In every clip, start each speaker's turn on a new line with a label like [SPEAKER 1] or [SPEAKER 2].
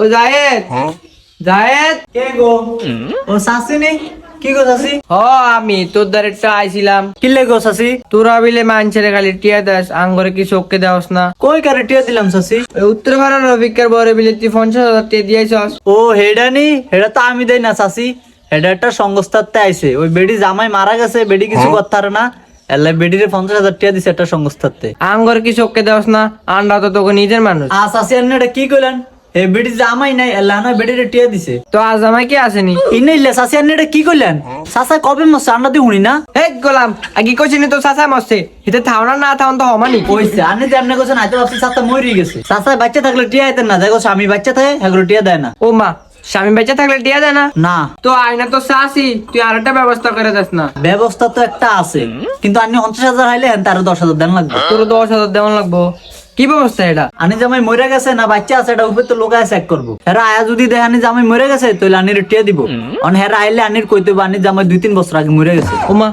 [SPEAKER 1] ও জায়েদ জায়েদ
[SPEAKER 2] কে গো? ও শাসি নি? কি গো শাসি?
[SPEAKER 1] আমি তোর দ্বারা আইছিলাম।
[SPEAKER 2] কি লে গো শাসি?
[SPEAKER 1] তোরা বিলে মানছেরে খালি টিয়া দাস আঙ্গরে কি চোখকে দেওয়াস না?
[SPEAKER 2] কই কারে টিয়া দিলাম শাসি?
[SPEAKER 1] ওই উত্তর ভারত রবিকার বরে বিলে তুই 50,000 টিয়া দিয়েছস।
[SPEAKER 2] ও হেডা নি, হেডা তো আমি দেই না শাসি। হেডা একটা সংস্থাতে আইছে। ওই বেডি জামাই মারা গেছে, বেডি কিছু করতে পারে না। এলে বেডিরে 50,000 টিয়া দিছে একটা সংস্থাতে।
[SPEAKER 1] আঙ্গরে কি চোখকে দেওয়াস না? আন্ডা তো তোকে নিজের মানুষ।
[SPEAKER 2] শাসি আপনি এটা কি কইলেন? এ বেডি জামাই নাই, এলা না বেডিরে টিয়া দিছে।
[SPEAKER 1] তো আজ আমায় কি আসেনি?
[SPEAKER 2] ইনে ইল্লে শাসি আপনি এটা কি কইলেন? শাসা কবে মরছে আন্ডা দি হুনি না?
[SPEAKER 1] হে গোলাম আগে কইছিনি তো চাচা মরছে, হিতে থাও না থাও তো হমানি।
[SPEAKER 2] কইছে আপনি যে আপনি কইছেন আইতে ভাবছি চাচা মরি গেছে। চাচা বাচ্চা থাকলে টিয়া আইতেন না, দেখো স্বামী বাচ্চা থাকে এগুলো টিয়া দেয় না।
[SPEAKER 1] ও মা, স্বামী বেঁচে থাকলে টিয়া দেয় না?
[SPEAKER 2] না,
[SPEAKER 1] তো আয়না তো চাষি, তুই আরেকটা ব্যবস্থা করে দিস না?
[SPEAKER 2] ব্যবস্থা তো একটা আছে, কিন্তু আপনি 50,000 হাইলে হেন তার 10,000 দেন লাগবে।
[SPEAKER 1] তোর 10,000 দেওয়ান লাগবো? কি ব্যবস্থা এটা?
[SPEAKER 2] আনি জামাই মরে গেছে না বাচ্চা আছে, এটা উপরে তো লোকায় চেক করবো। হেরা আয়া যদি দেখে আনি জামাই মরে গেছে তাহলে আনির টিয়া দিব। অন হেরা আইলে আনির কইতে হবে আনি জামাই 2-3 বছর আগে মরে গেছে।
[SPEAKER 1] ও মা,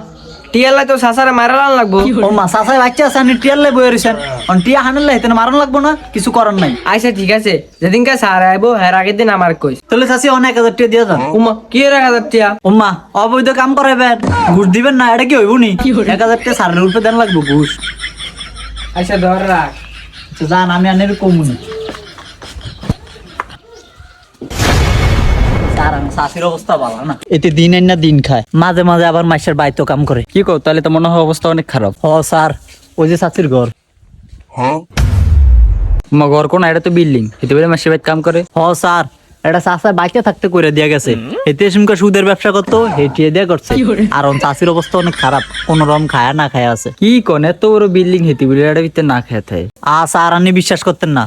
[SPEAKER 1] টিয়ালাই তো চাচারে মারালান লাগবো।
[SPEAKER 2] ও মা চাচাই বাচ্চা আছে আনি টিয়ার লাই বয়ে রইছেন। অন টিয়া হানালে হেতেন মারণ লাগবো না, কিছু করার নাই।
[SPEAKER 1] আচ্ছা ঠিক আছে, যেদিনকে স্যার আইবো এর আগের দিন আমার কইস।
[SPEAKER 2] তাহলে চাচি অনেক 1,000 টিয়া দিয়ে যান।
[SPEAKER 1] উমা কি 1,000 টিয়া?
[SPEAKER 2] ও মা অবৈধ কাম করাইবেন, ঘুষ দিবেন না, এটা কি হইব নি? 1,000 টিয়া সারের উপরে দেন লাগবো ঘুষ।
[SPEAKER 1] আচ্ছা ধর রাখ।
[SPEAKER 2] আচ্ছা যান, আমি আনির কমুনি। শাশির অবস্থা ভালো না, এতে দিন আইন না দিন খায়, মাঝে মাঝে আবার মাসের বাইতো কাম করে।
[SPEAKER 3] কি কর, তাহলে তো মনে হয় অবস্থা অনেক খারাপ।
[SPEAKER 2] হ স্যার, ওই যে শাশির ঘর।
[SPEAKER 3] ঘর কোন? এটা তো বিল্ডিং, এতে বলে মাসের বাইত কাম করে।
[SPEAKER 2] হ স্যার, এটা চাষা বাইকে থাকতে করে দিয়া গেছে। এতে সুমকা সুদের ব্যবসা করতো, হেঁটিয়ে দিয়া করছে। আর চাষির অবস্থা অনেক খারাপ, কোন রকম খায়া না খায়া আছে।
[SPEAKER 3] কি কোন এত বড় বিল্ডিং হেতি বলে এটা ভিতরে না খেয়ে থাকে।
[SPEAKER 2] স্যার আপনি বিশ্বাস করতেন না,